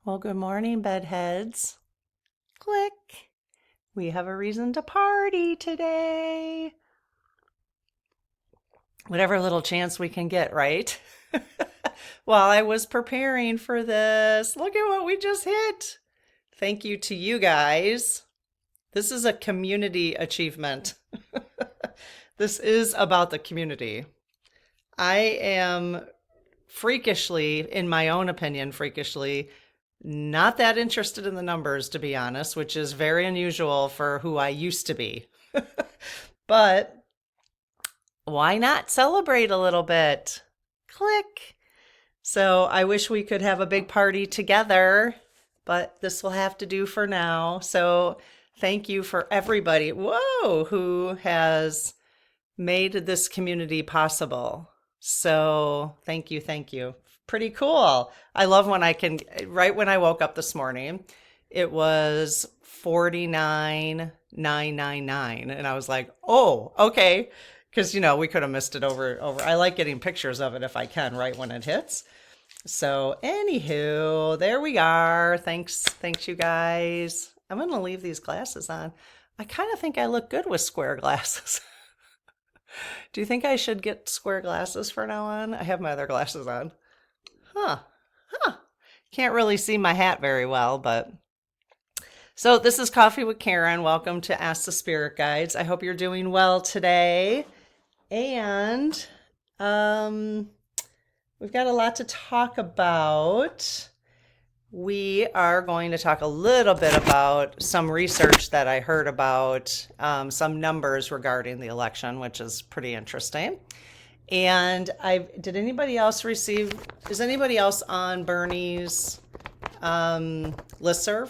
Well, good morning, bedheads. Click. We have a reason to party today. Whatever little chance we can get, right? While I was preparing for this, look at what we just hit. Thank you to you guys. This is a community achievement. This is about the community. I am freakishly, in my own opinion, freakishly not that interested in the numbers, to be honest, which is very unusual for who I used to be. But why not celebrate a little bit? Click. So I wish we could have a big party together, but this will have to do for now. So thank you for everybody, whoa, who has made this community possible. So thank you, thank you. Pretty cool. I love when I can, right when I woke up this morning, it was 49,999. And I was like, oh, okay. Because, we could have missed it over. I like getting pictures of it if I can, right when it hits. So anywho, there we are. Thanks, you guys. I'm going to leave these glasses on. I kind of think I look good with square glasses. Do you think I should get square glasses from now on? I have my other glasses on. Huh. Can't really see my hat very well, but. So this is Coffee with Karen. Welcome to Ask the Spirit Guides. I hope you're doing well today. And we've got a lot to talk about. We are going to talk a little bit about some research that I heard about, some numbers regarding the election, which is pretty interesting. And is anybody else on Bernie's listserv?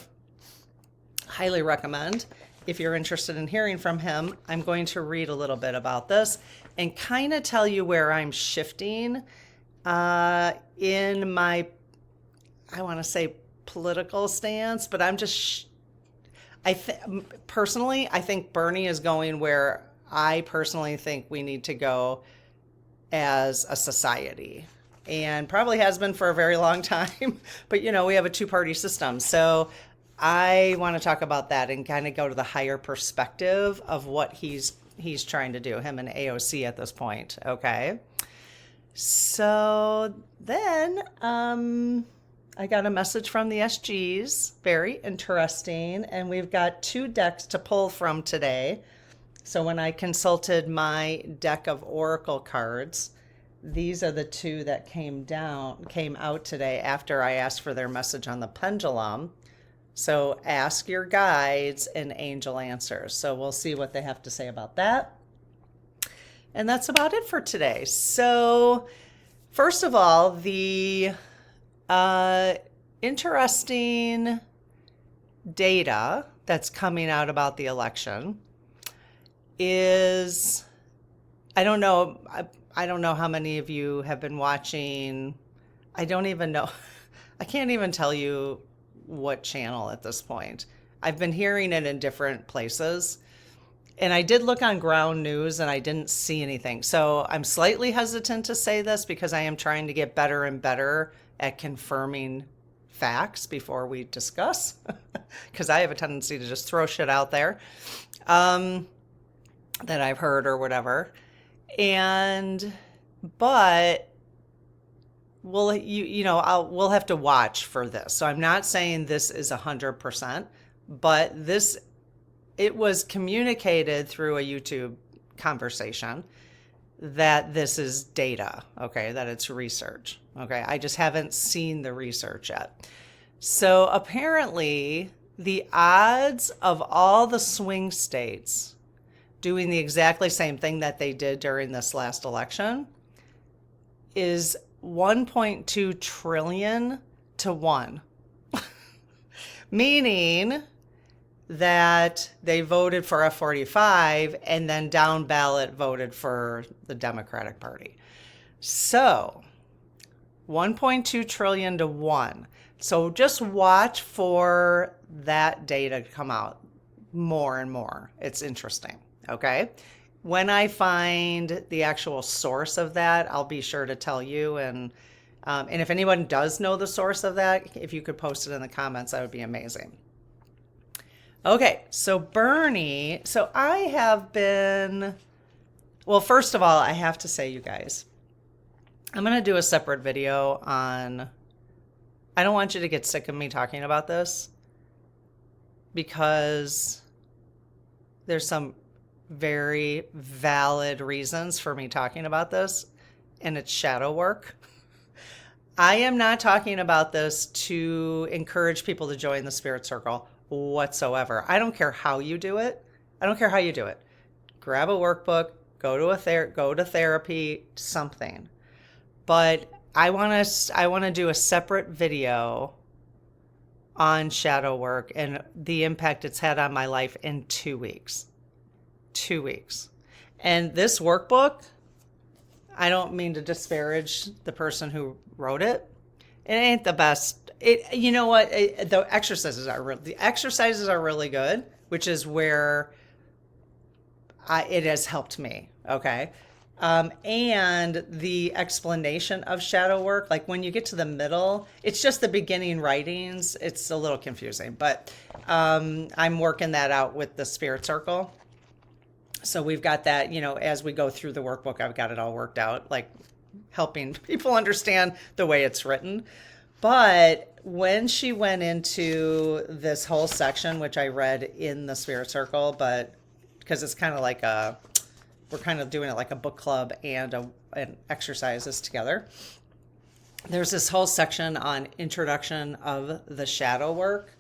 Highly recommend. If you're interested in hearing from him, I'm going to read a little bit about this and kind of tell you where I'm shifting in my, I want to say, political stance, but personally, I think Bernie is going where I personally think we need to go as a society, and probably has been for a very long time. But we have a two-party system, so I want to talk about that and kind of go to the higher perspective of what he's trying to do, him and AOC at this point. Okay. So then I got a message from the SGs, very interesting, and we've got two decks to pull from today. So when I consulted my deck of oracle cards, these are the two that came out today after I asked for their message on the pendulum. So ask your guides and angel answers. So we'll see what they have to say about that. And that's about it for today. So first of all, the interesting data that's coming out about the election is, I don't know how many of you have been watching. I don't even know. I can't even tell you what channel at this point. I've been hearing it in different places. And I did look on ground news and I didn't see anything. So I'm slightly hesitant to say this because I am trying to get better and better at confirming facts before we discuss. Because I have a tendency to just throw shit out there that I've heard or whatever. But we'll have to watch for this. So I'm not saying this is 100%, but it was communicated through a YouTube conversation that this is data, okay, that it's research, okay? I just haven't seen the research yet. So apparently the odds of all the swing states doing the exactly same thing that they did during this last election is 1.2 trillion to 1. Meaning that they voted for F-45 and then down ballot voted for the Democratic Party. So 1.2 trillion to 1. So just watch for that data to come out more and more. It's interesting. Okay. When I find the actual source of that, I'll be sure to tell you, and And if anyone does know the source of that, if you could post it in the comments, that would be amazing. Okay, so Bernie, so I have been, well, first of all, I have to say, you guys, I'm going to do a separate video on, I don't want you to get sick of me talking about this because there's some very valid reasons for me talking about this, and it's shadow work. I am not talking about this to encourage people to join the spirit circle whatsoever. I don't care how you do it. I don't care how you do it. Grab a workbook, go to therapy, something. But I want to do a separate video on shadow work and the impact it's had on my life in 2 weeks. 2 weeks. And this workbook, I don't mean to disparage the person who wrote it. It ain't the best. You know what? The exercises are really good, which is where it has helped me. Okay. And the explanation of shadow work, like when you get to the middle, it's just the beginning writings. It's a little confusing, but I'm working that out with the spirit circle. So we've got that, as we go through the workbook, I've got it all worked out, like helping people understand the way it's written. But when she went into this whole section, which I read in the spirit circle, but because it's kind of like we're kind of doing it like a book club and an exercises together. There's this whole section on introduction of the shadow work,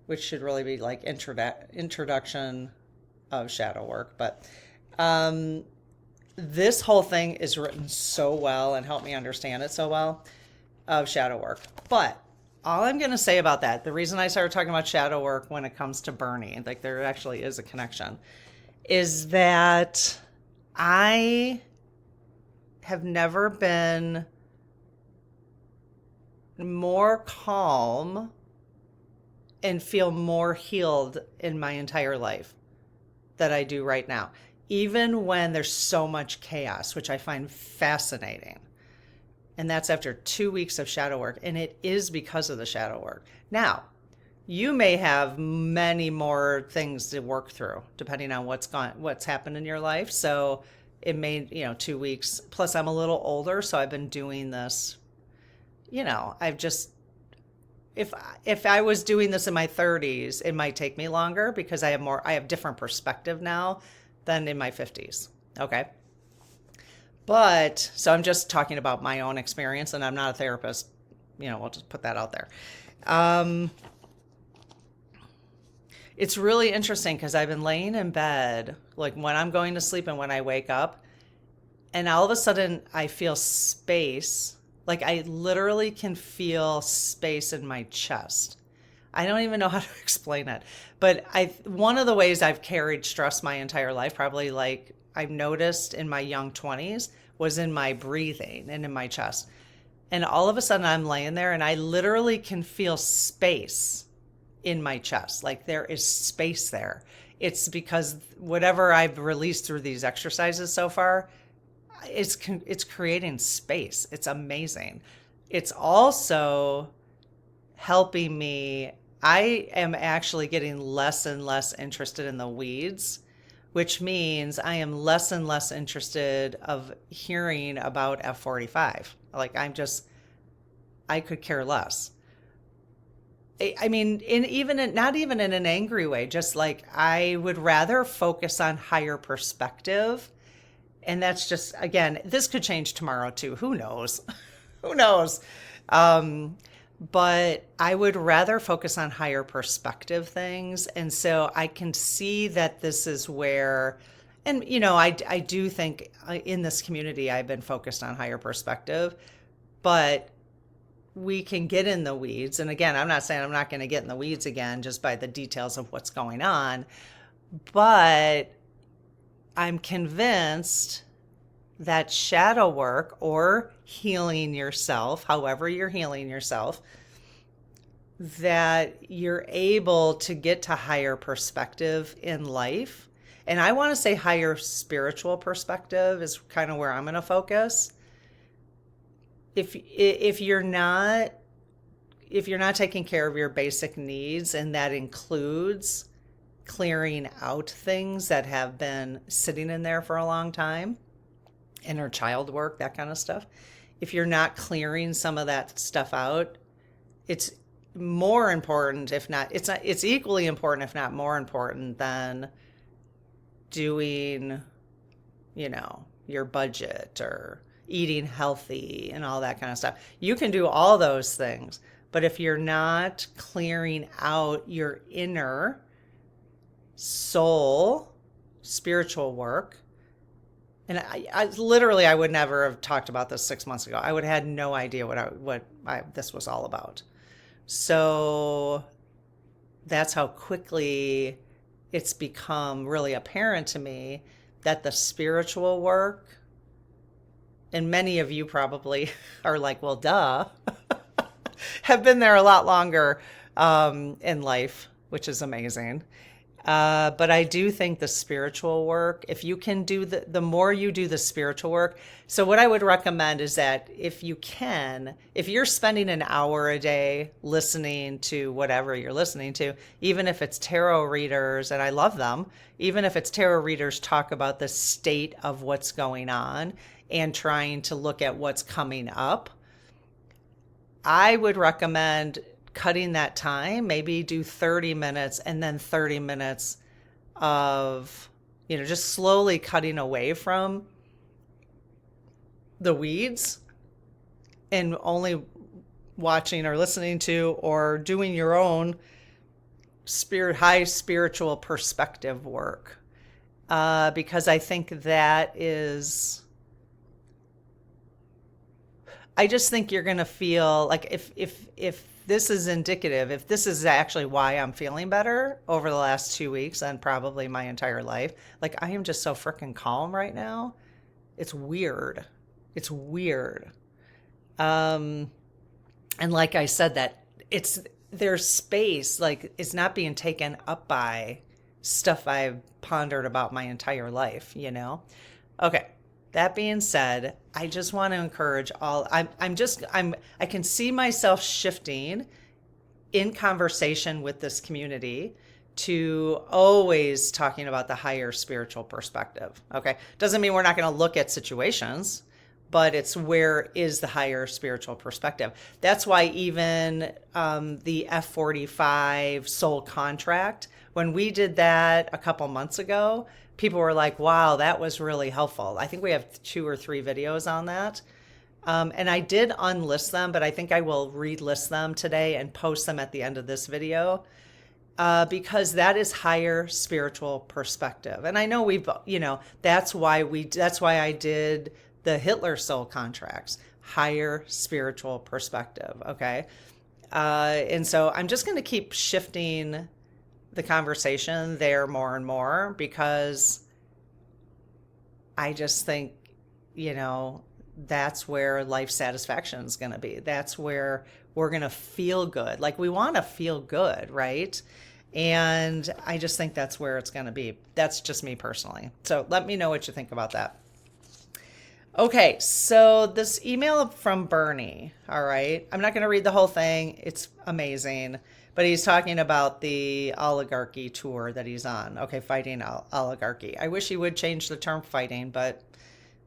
which should really be like introduction of shadow work. But this whole thing is written so well and helped me understand it so well of shadow work. But all I'm going to say about that, the reason I started talking about shadow work when it comes to Bernie, like there actually is a connection, is that I have never been more calm and feel more healed in my entire life that I do right now, even when there's so much chaos, which I find fascinating. And that's after 2 weeks of shadow work. And it is because of the shadow work. Now, you may have many more things to work through, depending on what's happened in your life. So it may, 2 weeks. Plus, I'm a little older, so I've been doing this. I've just, if I was doing this in my 30s, it might take me longer because I have different perspective now than in my 50s. Okay. But so I'm just talking about my own experience, and I'm not a therapist. We'll just put that out there. It's really interesting because I've been laying in bed, like when I'm going to sleep and when I wake up, and all of a sudden I feel space. Like I literally can feel space in my chest. I don't even know how to explain it. But one of the ways I've carried stress my entire life, probably like I've noticed in my young 20s, was in my breathing and in my chest. And all of a sudden I'm laying there and I literally can feel space in my chest. Like there is space there. It's because whatever I've released through these exercises so far, it's creating space. It's amazing. It's also helping me. I am actually getting less and less interested in the weeds, which means I am less and less interested of hearing about F45. Like I could care less. I mean, not even in an angry way, just like I would rather focus on higher perspective. And that's just, again, this could change tomorrow too. Who knows? Who knows? But I would rather focus on higher perspective things. And so I can see that this is where, and I do think in this community, I've been focused on higher perspective, but we can get in the weeds. And again, I'm not saying I'm not going to get in the weeds again, just by the details of what's going on, but I'm convinced that shadow work or healing yourself, however you're healing yourself, that you're able to get to higher perspective in life. And I want to say higher spiritual perspective is kind of where I'm going to focus. if you're not taking care of your basic needs, and that includes clearing out things that have been sitting in there for a long time, inner child work, that kind of stuff. If you're not clearing some of that stuff out, it's more important, if not, it's equally important, if not more important than doing, your budget or eating healthy and all that kind of stuff. You can do all those things, but if you're not clearing out your inner soul, spiritual work, and I literally, I would never have talked about this 6 months ago. I would have had no idea what this was all about. So that's how quickly it's become really apparent to me that the spiritual work, and many of you probably are like, well, duh, have been there a lot longer in life, which is amazing. But I do think the spiritual work, if you can do the more you do the spiritual work. So what I would recommend is that if you're spending an hour a day listening to whatever you're listening to, even if it's tarot readers, and I love them, even if it's tarot readers talk about the state of what's going on and trying to look at what's coming up, I would recommend cutting that time, maybe do 30 minutes and then 30 minutes of, just slowly cutting away from the weeds and only watching or listening to or doing your own high spiritual perspective work. Because I think I just think you're going to feel like if this is indicative, if this is actually why I'm feeling better over the last 2 weeks and probably my entire life, like I am just so freaking calm right now. It's weird. And like I said, that there's space, like it's not being taken up by stuff I've pondered about my entire life, Okay. That being said, I just want to encourage I can see myself shifting in conversation with this community to always talking about the higher spiritual perspective. Okay. Doesn't mean we're not going to look at situations, but it's where is the higher spiritual perspective. That's why even the F45 soul contract, when we did that a couple months ago, people were like, wow, that was really helpful. I think we have 2 or 3 videos on that. And I did unlist them, but I think I will relist them today and post them at the end of this video because that is higher spiritual perspective. And I know that's why I did the Hitler soul contracts, higher spiritual perspective. Okay. And so I'm just going to keep shifting the conversation there more and more because I just think, that's where life satisfaction is going to be. That's where we're going to feel good. Like we want to feel good, right? And I just think that's where it's going to be. That's just me personally. So let me know what you think about that. Okay, so this email from Bernie, all right? I'm not going to read the whole thing. It's amazing. But he's talking about the oligarchy tour that he's on. Okay, fighting oligarchy. I wish he would change the term fighting, but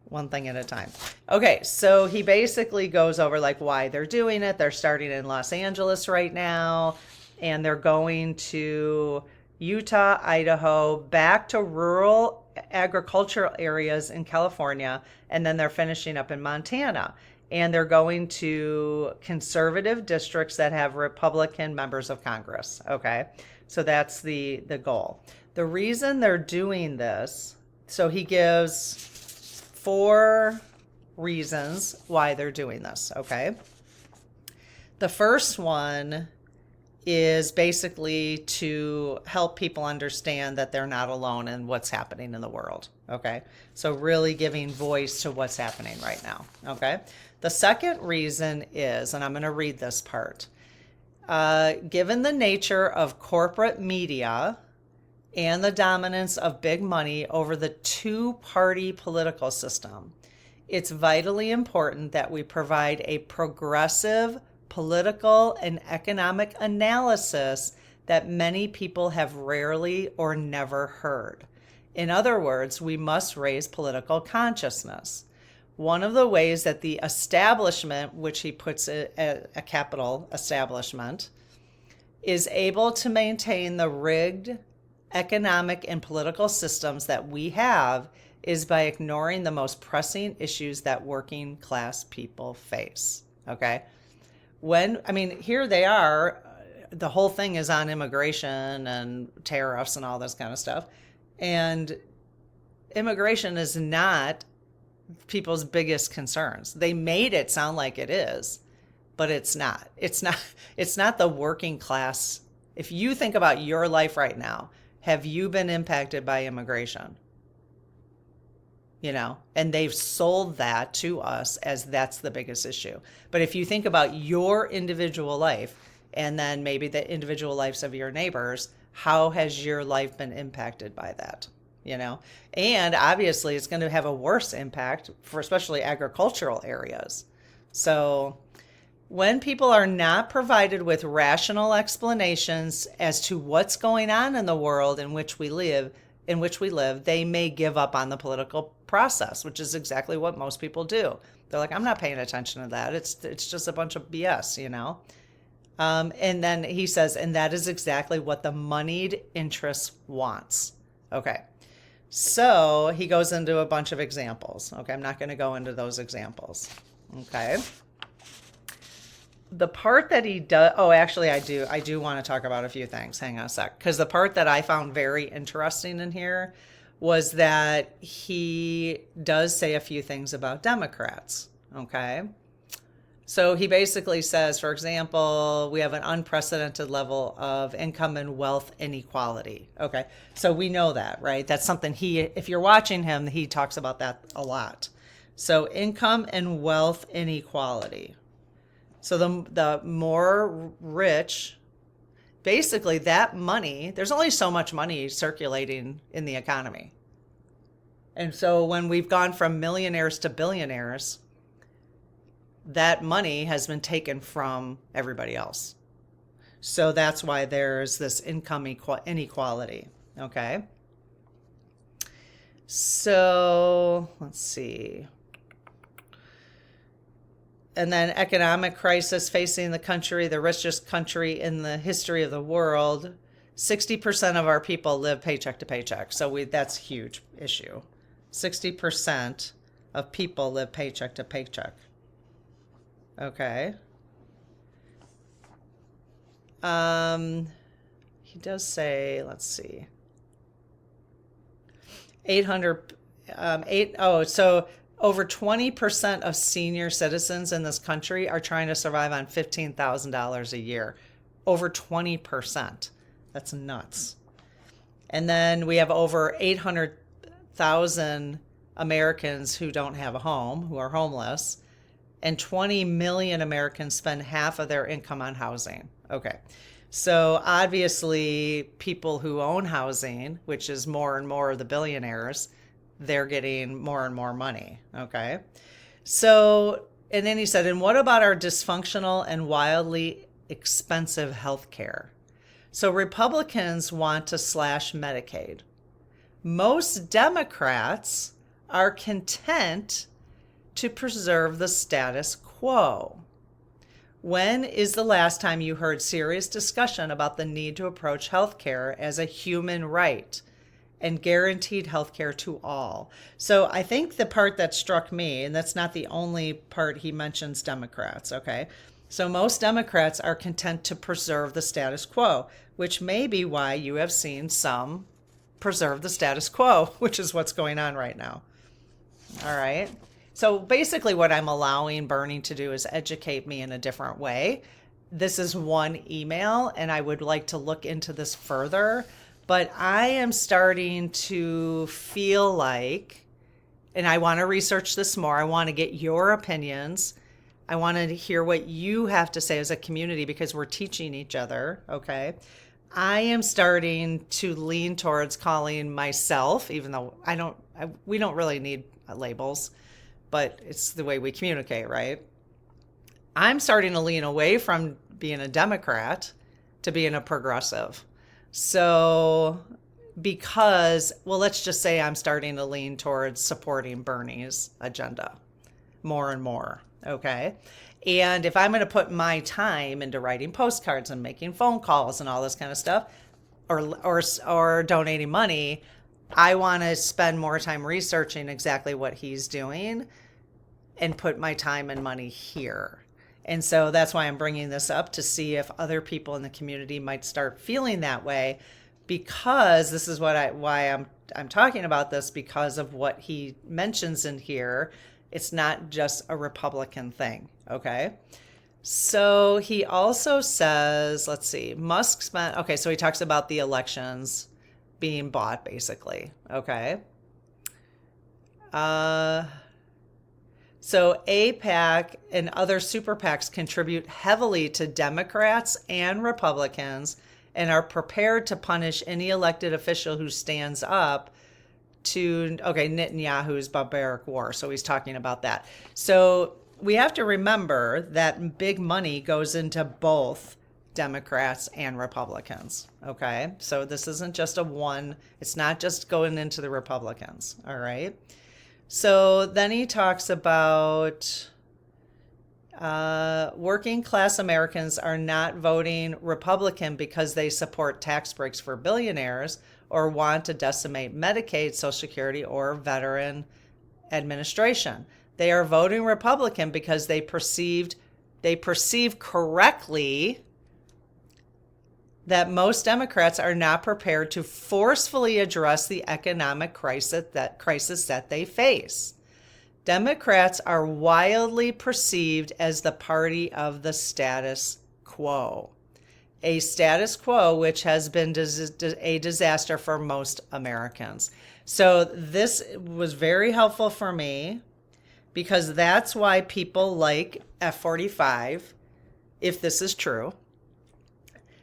one thing at a time. Okay, so he basically goes over like why they're doing it. They're starting in Los Angeles right now, and they're going to Utah, Idaho, back to rural agricultural areas in California, and then they're finishing up in Montana. And they're going to conservative districts that have Republican members of Congress. Okay, so that's the goal. The reason they're doing this, so he gives 4 reasons why they're doing this. Okay, the first one is basically to help people understand that they're not alone in what's happening in the world. Okay, so really giving voice to what's happening right now. Okay. The second reason is, and I'm going to read this part, given the nature of corporate media and the dominance of big money over the 2-party political system, It's vitally important that we provide a progressive political and economic analysis that many people have rarely or never heard. In other words, we must raise political consciousness. One of the ways that the establishment, which he puts a capital establishment, is able to maintain the rigged economic and political systems that we have is by ignoring the most pressing issues that working class people face. Okay? Here they are, the whole thing is on immigration and tariffs and all this kind of stuff. And immigration is not people's biggest concerns. They made it sound like it is, but it's not. It's not the working class. If you think about your life right now, have you been impacted by immigration? And they've sold that to us as that's the biggest issue. But if you think about your individual life and then maybe the individual lives of your neighbors, how has your life been impacted by that? And obviously it's going to have a worse impact for especially agricultural areas. So when people are not provided with rational explanations as to what's going on in the world in which we live, they may give up on the political process, which is exactly what most people do. They're like, I'm not paying attention to that. It's just a bunch of BS, And then he says, and that is exactly what the moneyed interest wants. Okay. So he goes into a bunch of examples. Okay. I'm not going to go into those examples. Okay. The part that he does, actually I do want to talk about a few things. Hang on a sec. Because the part that I found very interesting in here was that he does say a few things about Democrats. Okay. So he basically says, for example, we have an unprecedented level of income and wealth inequality. Okay. So we know that, right? That's something if you're watching him, he talks about that a lot. So income and wealth inequality. So the more rich, basically that money, there's only so much money circulating in the economy. And so when we've gone from millionaires to billionaires, that money has been taken from everybody else. So that's why there's this income inequality. Okay. So let's see. And then economic crisis facing the country, the richest country in the history of the world. 60% of our people live paycheck to paycheck. So that's a huge issue. 60% of people live paycheck to paycheck. Okay. He does say, let's see. 800, so over 20% of senior citizens in this country are trying to survive on $15,000 a year. Over 20%. That's nuts. And then we have over 800,000 Americans who don't have a home, who are homeless. And 20 million Americans spend half of their income on housing. Okay. So obviously people who own housing, which is more and more of the billionaires, they're getting more and more money. Okay. So, and then he said, and what about our dysfunctional and wildly expensive health care? So Republicans want to slash Medicaid. Most Democrats are content to preserve the status quo. When is the last time you heard serious discussion about the need to approach healthcare as a human right and guaranteed healthcare to all? So I think the part that struck me, and that's not the only part he mentions Democrats, okay? So most Democrats are content to preserve the status quo, which may be why you have seen some preserve the status quo, which is what's going on right now. All right. So basically what I'm allowing Bernie to do is educate me in a different way. This is one email, and I would like to look into this further, but I am starting to feel like, and I want to research this more. I want to get your opinions. I want to hear what you have to say as a community because we're teaching each other. Okay. I am starting to lean towards calling myself, even though we don't really need labels, but it's the way we communicate, right? I'm starting to lean away from being a Democrat to being a progressive. So, because, well, let's just say I'm starting to lean towards supporting Bernie's agenda more and more. Okay. And if I'm going to put my time into writing postcards and making phone calls and all this kind of stuff, or donating money, I want to spend more time researching exactly what he's doing and put my time and money here. And so that's why I'm bringing this up, to see if other people in the community might start feeling that way, because this is why I'm talking about this, because of what he mentions in here. It's not just a Republican thing, okay? So he also says, let's see, Musk spent, okay, so he talks about the elections being bought, basically, okay? So AIPAC and other super PACs contribute heavily to Democrats and Republicans and are prepared to punish any elected official who stands up to, okay, Netanyahu's barbaric war. So he's talking about that. So we have to remember that big money goes into both Democrats and Republicans, okay? So this isn't just it's not just going into the Republicans, all right? So then he talks about working class Americans are not voting Republican because they support tax breaks for billionaires or want to decimate Medicaid, Social Security, or veteran administration. They are voting Republican because they perceive correctly that most Democrats are not prepared to forcefully address the economic crisis that they face. Democrats are wildly perceived as the party of the status quo, a status quo which has been a disaster for most Americans. So this was very helpful for me, because that's why people like F-45, if this is true,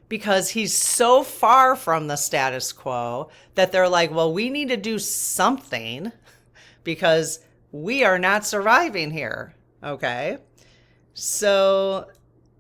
because he's so far from the status quo that they're like, well, we need to do something because we are not surviving here. Okay. So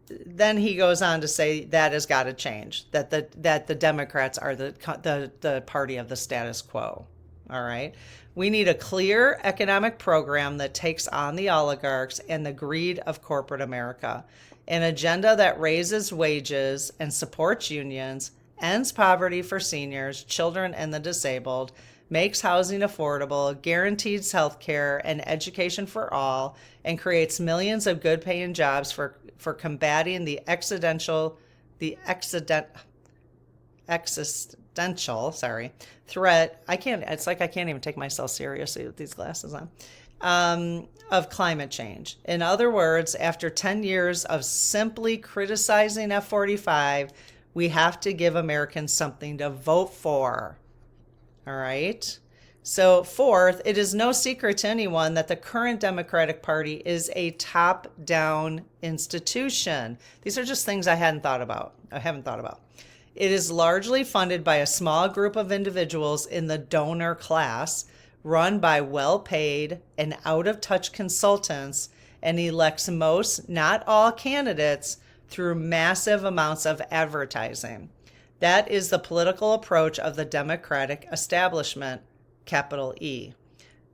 then he goes on to say that has got to change, that the Democrats are the party of the status quo. All right. We need a clear economic program that takes on the oligarchs and the greed of corporate America, an agenda that raises wages and supports unions, ends poverty for seniors, children, and the disabled, makes housing affordable, guarantees health care and education for all, and creates millions of good-paying jobs for combating the existential threat. It's like I can't even take myself seriously with these glasses on. Of climate change. In other words, after 10 years of simply criticizing F-45, we have to give Americans something to vote for. All right. So fourth, it is no secret to anyone that the current Democratic Party is a top-down institution. These are just things I haven't thought about. It is largely funded by a small group of individuals in the donor class, run by well-paid and out-of-touch consultants, and elects most, not all, candidates through massive amounts of advertising. That is the political approach of the Democratic establishment, capital E.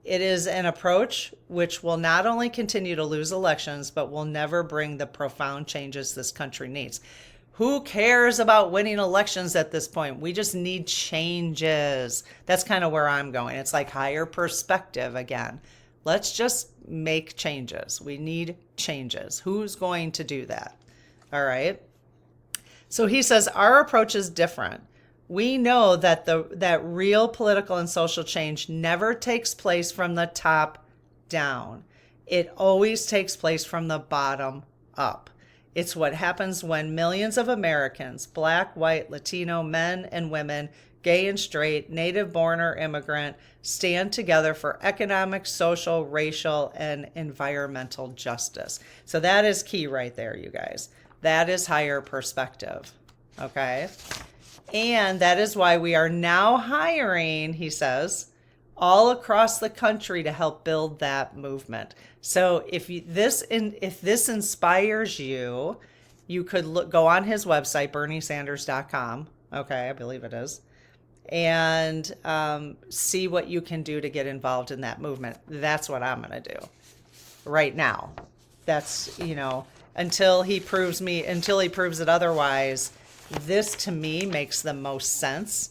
It is an approach which will not only continue to lose elections, but will never bring the profound changes this country needs. Who cares about winning elections at this point? We just need changes. That's kind of where I'm going. It's like higher perspective again. Let's just make changes. We need changes. Who's going to do that? All right. So he says our approach is different. We know that that real political and social change never takes place from the top down. It always takes place from the bottom up. It's what happens when millions of Americans, Black, white, Latino, men and women, gay and straight, native born or immigrant, stand together for economic, social, racial, and environmental justice. So that is key right there, you guys. That is higher perspective, okay? And that is why we are now hiring, he says, all across the country to help build that movement. So if this inspires you, you could go on his website, berniesanders.com. Okay, I believe it is. And see what you can do to get involved in that movement. That's what I'm going to do right now. That's, until he proves it otherwise, this to me makes the most sense,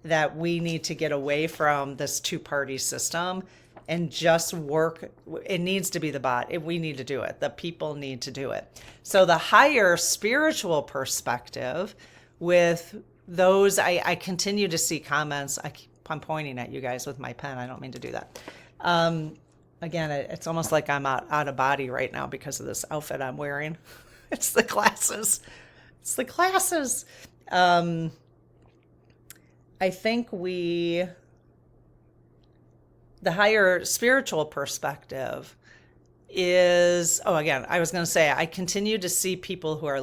that we need to get away from this two-party system and just work. It needs to be the bot. We need to do it. The people need to do it. So the higher spiritual perspective with those, I continue to see comments. I'm pointing at you guys with my pen. I don't mean to do that. Again, it's almost like I'm out of body right now because of this outfit I'm wearing. It's the glasses. It's the glasses. I think the higher spiritual perspective is, again, I was going to say, I continue to see people who are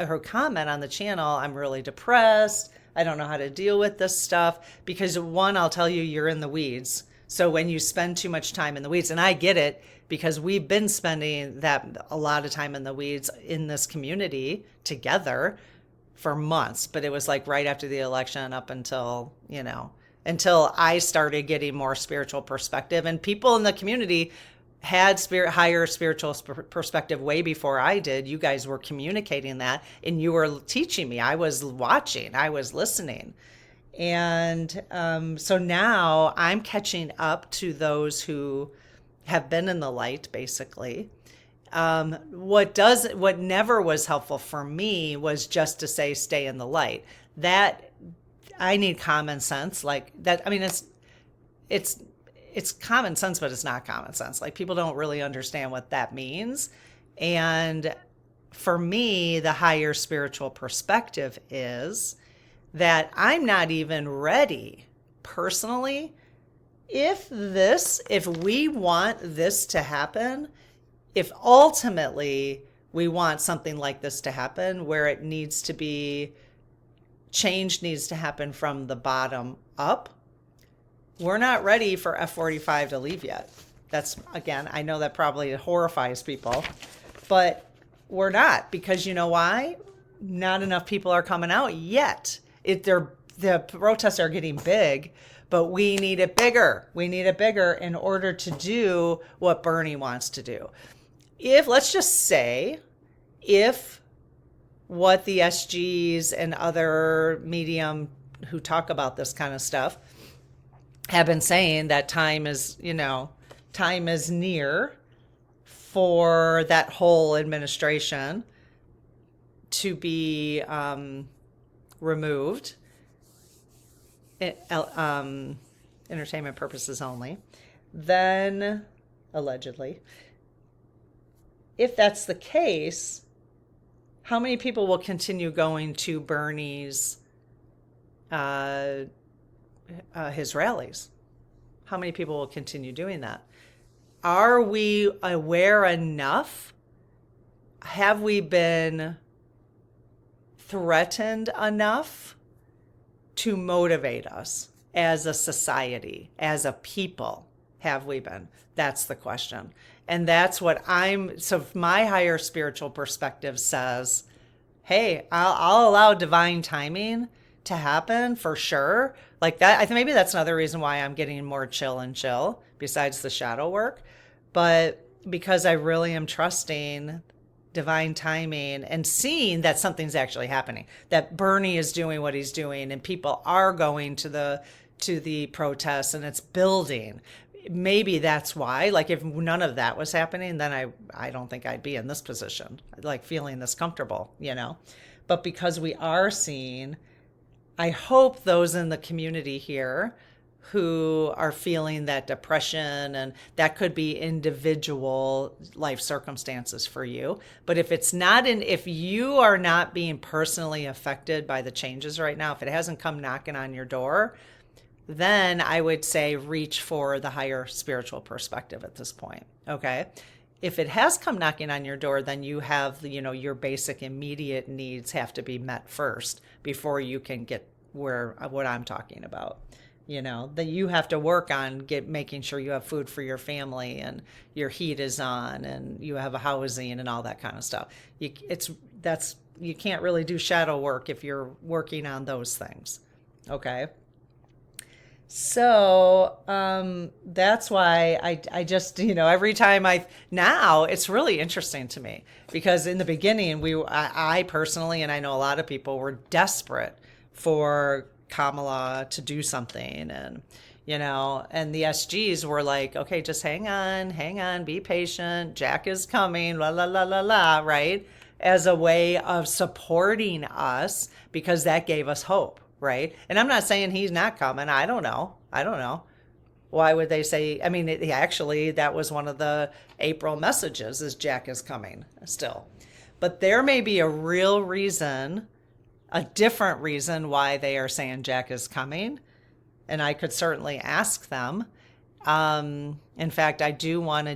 who comment on the channel, I'm really depressed. I don't know how to deal with this stuff. Because one, I'll tell you, you're in the weeds. So when you spend too much time in the weeds, and I get it, because we've been spending a lot of time in the weeds in this community together for months, but it was like right after the election up until, until I started getting more spiritual perspective, and people in the community had higher spiritual perspective way before I did. You guys were communicating that, and you were teaching me. I was watching, I was listening. And so now I'm catching up to those who have been in the light, basically. What never was helpful for me was just to say, stay in the light. That I need common sense like that. I mean, it's common sense, but it's not common sense. Like, people don't really understand what that means. And for me, the higher spiritual perspective is that I'm not even ready personally. If we want this to happen, if ultimately we want something like this to happen, where it needs to be, change needs to happen from the bottom up, we're not ready for F45 to leave yet. That's, again, I know that probably horrifies people, but we're not, because you know why? Not enough people are coming out yet. The protests are getting big, but we need it bigger. We need it bigger in order to do what Bernie wants to do. Let's just say, if what the SGs and other medium who talk about this kind of stuff have been saying, that time is near for that whole administration to be removed, entertainment purposes only, then allegedly, if that's the case, how many people will continue going to Bernie's his rallies? How many people will continue doing that? Are we aware enough? Have we been threatened enough to motivate us as a society, as a people? Have we been? That's the question. And that's what so my higher spiritual perspective says, hey, I'll allow divine timing to happen for sure. Like that, I think maybe that's another reason why I'm getting more chill, besides the shadow work. But because I really am trusting divine timing and seeing that something's actually happening, that Bernie is doing what he's doing, and people are going to the protests, and it's building. Maybe that's why, like, if none of that was happening, then I don't think I'd be in this position, like feeling this comfortable, But because we are seeing, I hope those in the community here who are feeling that depression, and that could be individual life circumstances for you. But if you are not being personally affected by the changes right now, if it hasn't come knocking on your door, then I would say reach for the higher spiritual perspective at this point. Okay. If it has come knocking on your door, then you have, your basic immediate needs have to be met first before you can get what I'm talking about. that you have to work on making sure you have food for your family and your heat is on and you have a housing and all that kind of stuff. You can't really do shadow work if you're working on those things. Okay. So that's why I just, every time now it's really interesting to me because in the beginning, I personally, and I know a lot of people were desperate for Kamala to do something. And the SGs were like, okay, just hang on, be patient. Jack is coming, la, la, la, la, la, right? As a way of supporting us because that gave us hope. Right. And I'm not saying he's not coming. I don't know. Why would they say? I mean, actually, that was one of the April messages is Jack is coming still. But there may be a real reason, a different reason why they are saying Jack is coming. And I could certainly ask them. In fact, I want to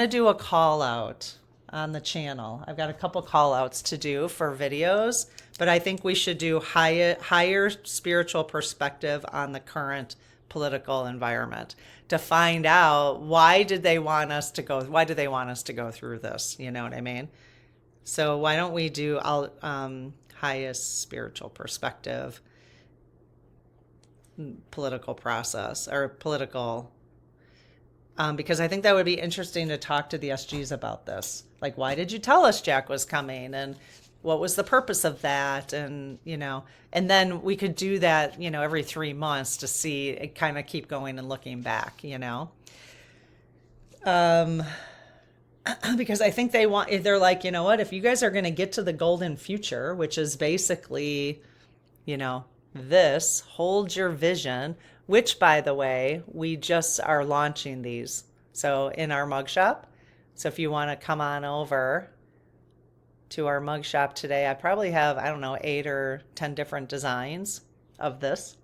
do a call out on the channel. I've got a couple call outs to do for videos, but I think we should do higher spiritual perspective on the current political environment to find out why do they want us to go through this? You know what I mean? So why don't we do highest spiritual perspective political process or political because I think that would be interesting to talk to the SGs about this. Like, why did you tell us Jack was coming? And what was the purpose of that? And, and then we could do that, every 3 months to see it kind of keep going and looking back, because I think they're like, you know what, if you guys are going to get to the golden future, which is basically, this, hold your vision, which, by the way, we just are launching these. So in our mug shop. So if you want to come on over to our mug shop today, I probably have, 8 or 10 different designs of this.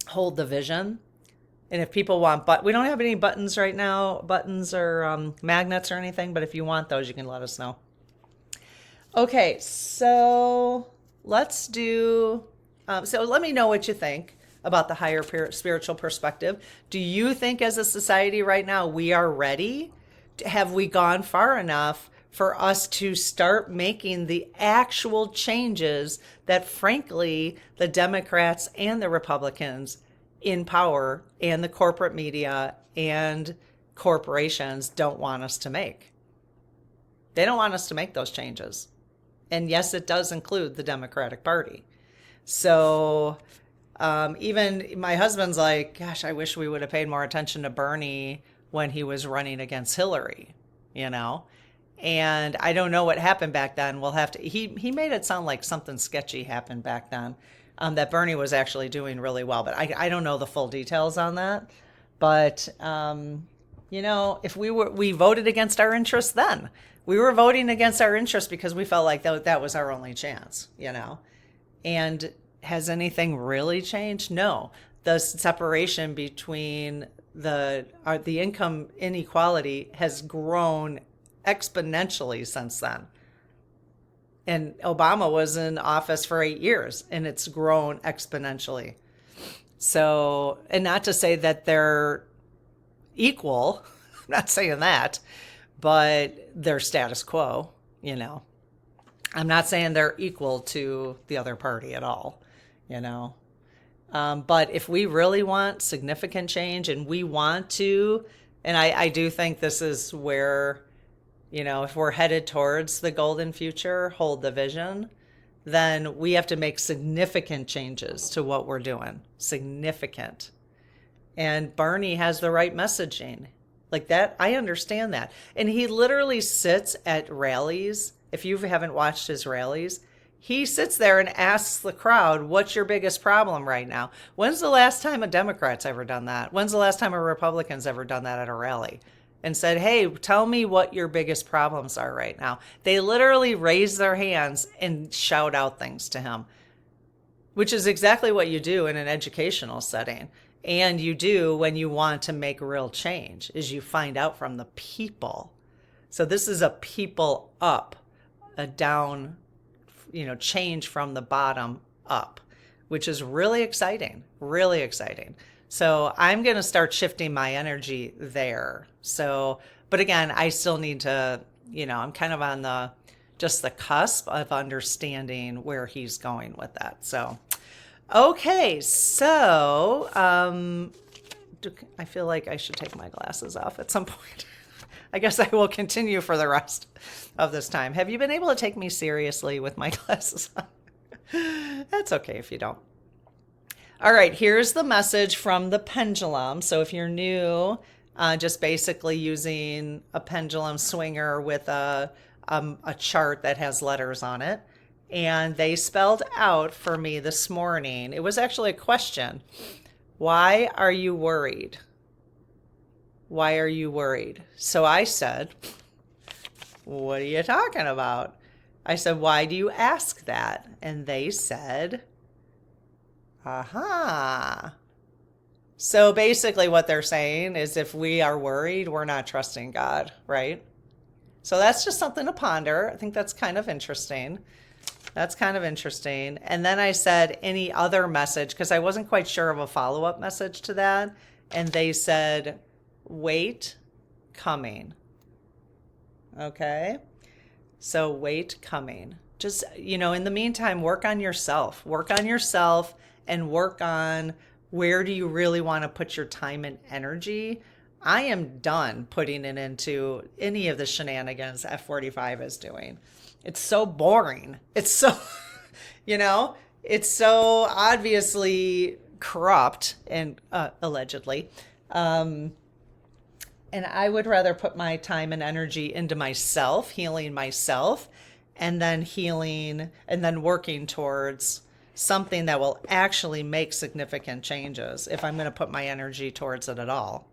Hold the vision. And if people want, we don't have any buttons right now, buttons or magnets or anything, but if you want those, you can let us know. Okay, so let's do... so let me know what you think about the higher spiritual perspective. Do you think as a society right now we are ready? Have we gone far enough for us to start making the actual changes that, frankly, the Democrats and the Republicans in power and the corporate media and corporations don't want us to make? They don't want us to make those changes. And yes, it does include the Democratic Party. So even my husband's like, gosh, I wish we would have paid more attention to Bernie when he was running against Hillary, And I don't know what happened back then. We'll have to, he made it sound like something sketchy happened back then, that Bernie was actually doing really well. But I don't know the full details on that. But, if we voted against our interests then. We were voting against our interests because we felt like that was our only chance, And has anything really changed? No. The separation between the income inequality has grown exponentially since then. And Obama was in office for 8 years, and it's grown exponentially. So, and not to say that they're equal, I'm not saying that, but they're status quo, I'm not saying they're equal to the other party at all, But if we really want significant change and we want to, and I do think this is where, if we're headed towards the golden future, hold the vision, then we have to make significant changes to what we're doing. Significant. And Bernie has the right messaging. Like that, I understand that. And he literally sits at rallies. If you haven't watched his rallies, he sits there and asks the crowd, what's your biggest problem right now? When's the last time a Democrat's ever done that? When's the last time a Republican's ever done that at a rally? And said, hey, tell me what your biggest problems are right now. They literally raise their hands and shout out things to him, which is exactly what you do in an educational setting. And you do when you want to make real change, is you find out from the people. So this is a people up, a down, change from the bottom up, which is really exciting, really exciting. So I'm going to start shifting my energy there. So, but again, I still need to, I'm kind of on just the cusp of understanding where he's going with that. So, okay. So, I feel like I should take my glasses off at some point. I guess I will continue for the rest of this time. Have you been able to take me seriously with my glasses on? That's okay if you don't. All right, here's the message from the pendulum. So if you're new, just basically using a pendulum swinger with a chart that has letters on it. And they spelled out for me this morning. It was actually a question. Why are you worried? Why are you worried? So I said, what are you talking about? I said, why do you ask that? And they said, aha. So basically what they're saying is if we are worried, we're not trusting God, right? So that's just something to ponder. I think that's kind of interesting. That's kind of interesting. And then I said, any other message? Because I wasn't quite sure of a follow-up message to that. And they said, wait, coming. Okay. So wait, coming. Just, in the meantime, work on yourself. Work on yourself and work on where do you really want to put your time and energy. I am done putting it into any of the shenanigans F45 is doing. It's so boring. It's so, it's so obviously corrupt and allegedly. And I would rather put my time and energy into myself, healing myself, and then healing and then working towards something that will actually make significant changes if I'm going to put my energy towards it at all,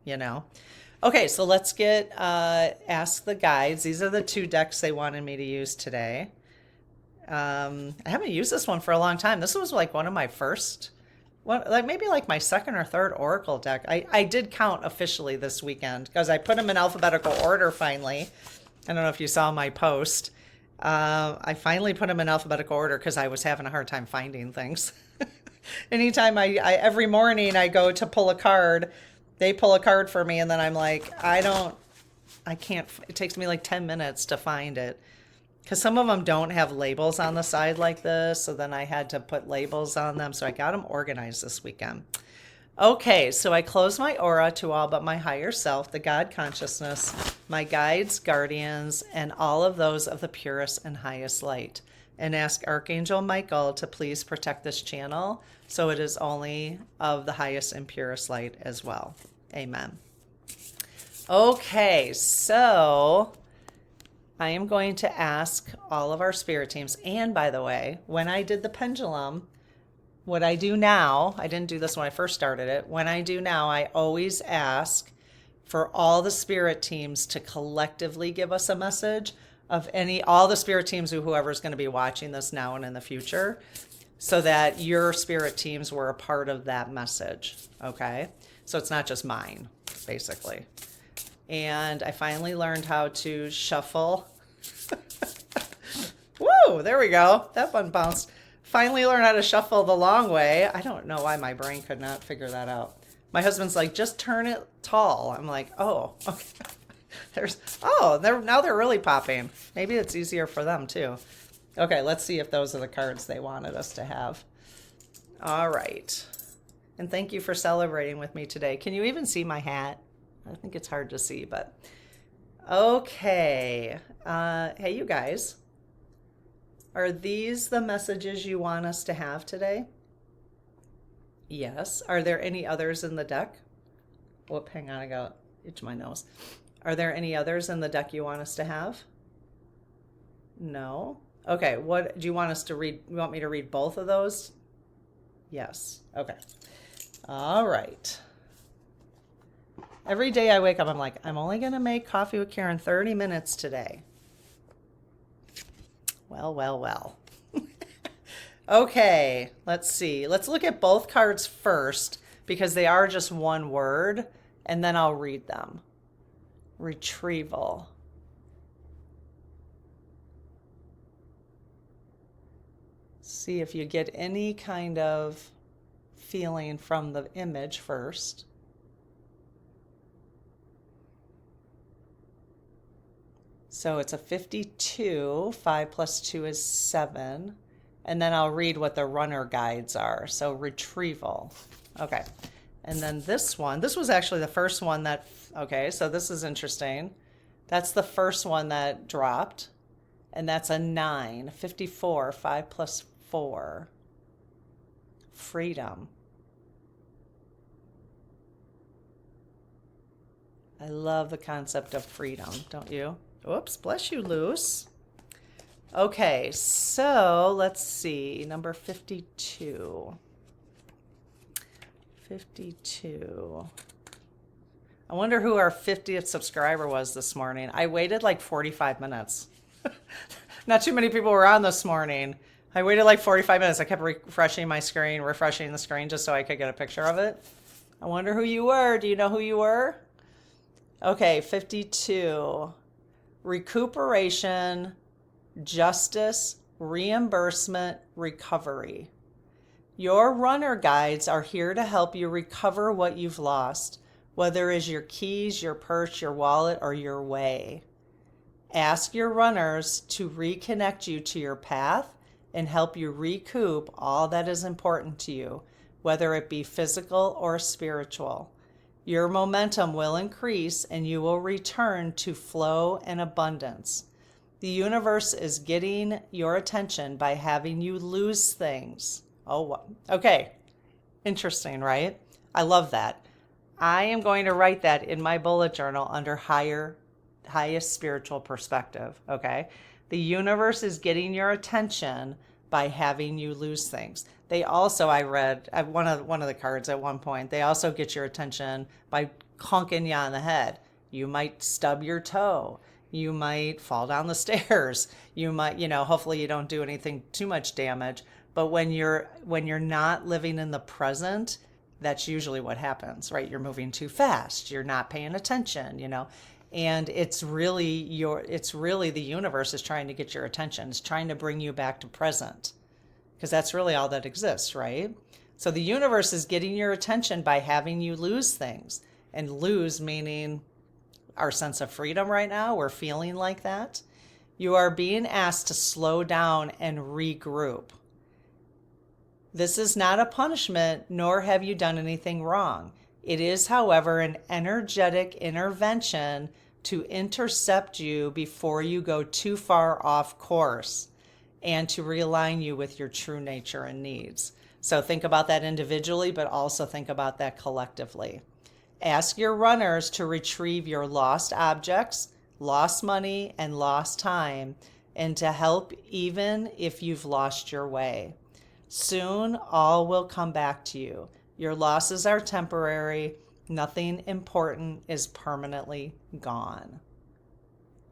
Okay, so let's get Ask the Guides. These are the 2 decks they wanted me to use today. I haven't used this one for a long time. This was like one of my first, maybe like my second or third Oracle deck. I did count officially this weekend because I put them in alphabetical order finally. I don't know if you saw my post. I finally put them in alphabetical order because I was having a hard time finding things. Anytime every morning I go to pull a card, they pull a card for me and then I'm like, I can't, it takes me like 10 minutes to find it. Because some of them don't have labels on the side like this. So then I had to put labels on them. So I got them organized this weekend. Okay, so I close my aura to all but my higher self, the God consciousness, my guides, guardians, and all of those of the purest and highest light. And ask Archangel Michael to please protect this channel so it is only of the highest and purest light as well. Amen. Okay, so I am going to ask all of our spirit teams. And by the way, when I did the pendulum, what I do now, I didn't do this when I first started it. When I do now, I always ask for all the spirit teams to collectively give us a message of all the spirit teams, whoever's going to be watching this now and in the future, so that your spirit teams were a part of that message. Okay. So it's not just mine, basically. And I finally learned how to shuffle. Woo, there we go. That one bounced. Finally learned how to shuffle the long way. I don't know why my brain could not figure that out. My husband's like, just turn it tall. I'm like, oh, okay. Now they're really popping. Maybe it's easier for them too. Okay, let's see if those are the cards they wanted us to have. All right. And thank you for celebrating with me today. Can you even see my hat? I think it's hard to see, but okay. Hey, you guys. Are these the messages you want us to have today? Yes. Are there any others in the deck? Whoop, hang on, I got itch my nose. Are there any others in the deck you want us to have? No. Okay, what do you want us to read? You want me to read both of those? Yes. Okay. All right. Every day I wake up, I'm like, I'm only going to make coffee with Karen 30 minutes today. Well. Okay, let's see. Let's look at both cards first because they are just one word, and then I'll read them. Retrieval. See if you get any kind of feeling from the image first. So it's a 52. 5 plus 2 is 7. And then I'll read what the runner guides are. So retrieval. Okay. And then this was actually the first one that, okay, so this is interesting. That's the first one that dropped. And that's a 9. 54. 5 plus 4. Freedom. I love the concept of freedom, don't you? Oops, bless you, Luce. Okay, so let's see, number 52. 52. I wonder who our 50th subscriber was this morning. I waited like 45 minutes. Not too many people were on this morning. I waited like 45 minutes. I kept refreshing my screen, refreshing the screen just so I could get a picture of it. I wonder who you were. Do you know who you were? Okay, 52. Recuperation, justice, reimbursement, recovery. Your runner guides are here to help you recover what you've lost, whether it is your keys, your purse, your wallet, or your way. Ask your runners to reconnect you to your path and help you recoup all that is important to you, whether it be physical or spiritual. Your momentum will increase and you will return to flow and abundance. The universe is getting your attention by having you lose things. Oh, okay. Interesting, right? I love that. I am going to write that in my bullet journal under highest spiritual perspective, okay? The universe is getting your attention by having you lose things. They also, I read one of the cards at one point, they also get your attention by conking you on the head. You might stub your toe. You might fall down the stairs. You might, hopefully you don't do anything too much damage. But when you're not living in the present, that's usually what happens, right? You're moving too fast. You're not paying attention, And it's really the universe is trying to get your attention. It's trying to bring you back to present. Because that's really all that exists, right? So the universe is getting your attention by having you lose things. And lose meaning our sense of freedom right now. We're feeling like that. You are being asked to slow down and regroup. This is not a punishment, nor have you done anything wrong. It is, however, an energetic intervention to intercept you before you go too far off course and to realign you with your true nature and needs. So think about that individually, but also think about that collectively. Ask your runners to retrieve your lost objects, lost money, and lost time, and to help even if you've lost your way. Soon, all will come back to you. Your losses are temporary. Nothing important is permanently gone.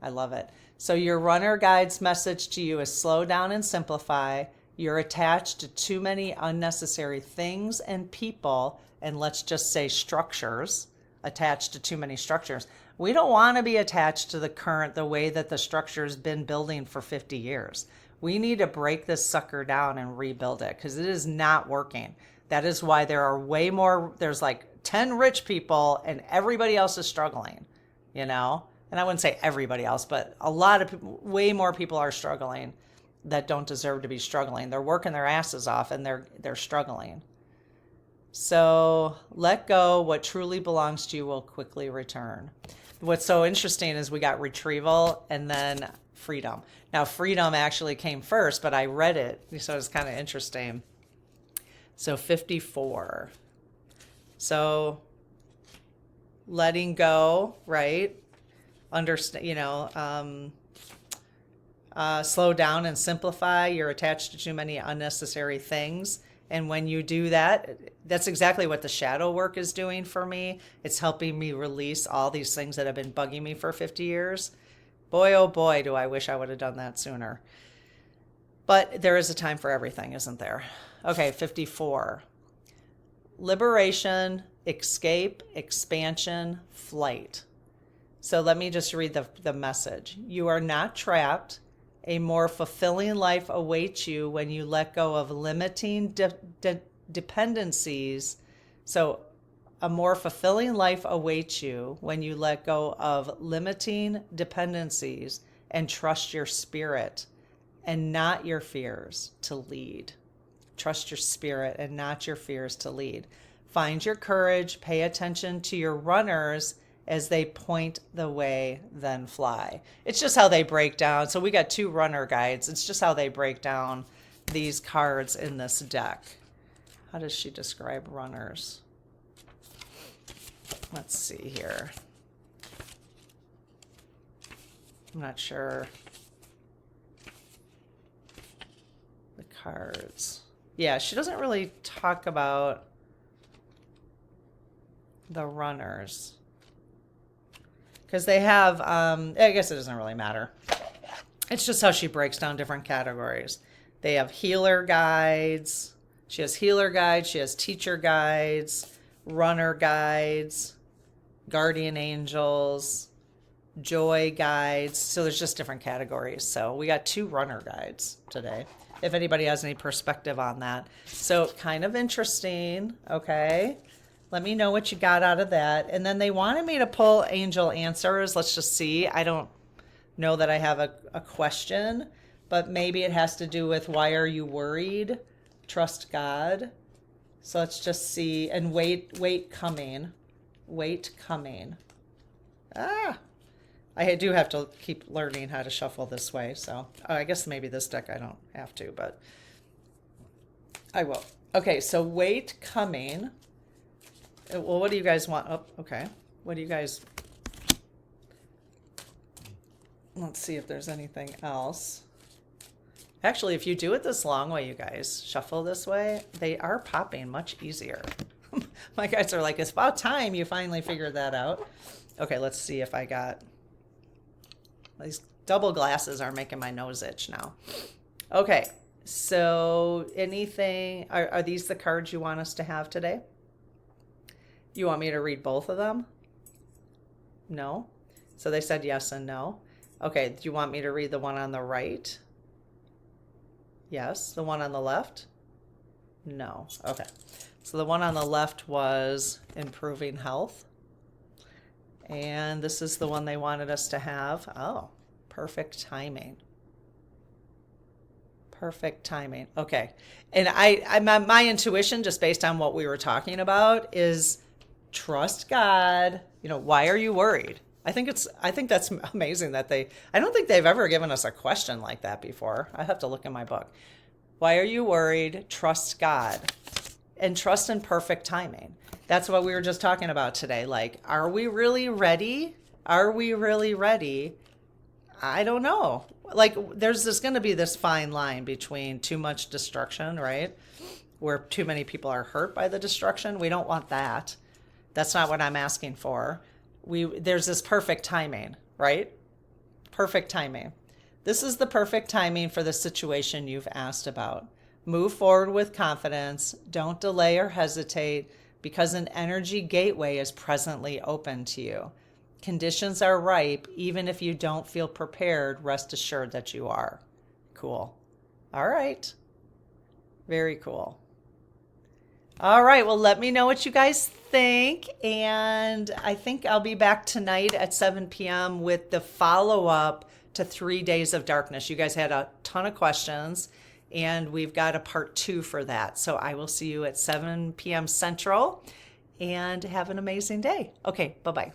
I love it. So your runner guide's message to you is slow down and simplify. You're attached to too many unnecessary things and people, and let's just say structures, attached to too many structures. We don't want to be attached to the way that the structure's been building for 50 years. We need to break this sucker down and rebuild it because it is not working. That is why there's like 10 rich people and everybody else is struggling, And I wouldn't say everybody else, but a lot of people, way more people are struggling that don't deserve to be struggling. They're working their asses off and they're struggling. So let go. What truly belongs to you will quickly return. What's so interesting is we got retrieval and then freedom. Now, freedom actually came first, but I read it, so it's kind of interesting. So 54. So letting go, right? Understand, slow down and simplify. You're attached to too many unnecessary things. And when you do that, that's exactly what the shadow work is doing for me. It's helping me release all these things that have been bugging me for 50 years. Boy, oh boy, do I wish I would have done that sooner. But there is a time for everything, isn't there? Okay, 54. Liberation, escape, expansion, flight. So let me just read the message. You are not trapped, A more fulfilling life awaits you when you let go of limiting dependencies. So, a more fulfilling life awaits you when you let go of limiting dependencies and trust your spirit and not your fears to lead. Trust your spirit and not your fears to lead. Find your courage, pay attention to your runners as they point the way, then fly. It's just how they break down. So we got 2 runner guides. It's just how they break down these cards in this deck. How does she describe runners? Let's see here. I'm not sure. The cards. Yeah, she doesn't really talk about the runners. Because they have, I guess it doesn't really matter. It's just how she breaks down different categories. They have healer guides. She has healer guides. She has teacher guides, runner guides, guardian angels, joy guides. So there's just different categories. So we got 2 runner guides today, if anybody has any perspective on that. So kind of interesting, okay? Let me know what you got out of that. And then they wanted me to pull angel answers. Let's just see. I don't know that I have a question, but maybe it has to do with why are you worried? Trust God. So let's just see. And wait coming. Wait coming. I do have to keep learning how to shuffle this way. So I guess maybe this deck I don't have to, but I will. Okay, so wait coming. Well, what do you guys want? Oh, okay. What do you guys... Let's see if there's anything else. Actually, if you do it this long way, you guys, shuffle this way, they are popping much easier. My guys are like, it's about time you finally figured that out. Okay, let's see if I got... These double glasses are making my nose itch now. Okay, so anything... Are these the cards you want us to have today? You want me to read both of them? No? So they said yes and no. Okay, do you want me to read the one on the right? Yes. The one on the left? No. Okay. So the one on the left was improving health. And this is the one they wanted us to have. Oh, perfect timing. Perfect timing. Okay. And my intuition, just based on what we were talking about, is trust God. You know, why are you worried? I think that's amazing that I don't think they've ever given us a question like that before. I have to look in my book. Why are you worried? Trust God and trust in perfect timing. That's what we were just talking about today. Like, are we really ready? Are we really ready? I don't know. Like, there's going to be this fine line between too much destruction, right? Where too many people are hurt by the destruction. We don't want that. That's not what I'm asking for. There's this perfect timing, right? Perfect timing. This is the perfect timing for the situation you've asked about. Move forward with confidence. Don't delay or hesitate because an energy gateway is presently open to you. Conditions are ripe. Even if you don't feel prepared, rest assured that you are. Cool. All right. Very cool. All right, well, let me know what you guys think. And I think I'll be back tonight at 7 p.m. with the follow-up to 3 Days of Darkness. You guys had a ton of questions, and we've got a part 2 for that. So I will see you at 7 p.m. Central, and have an amazing day. Okay, bye-bye.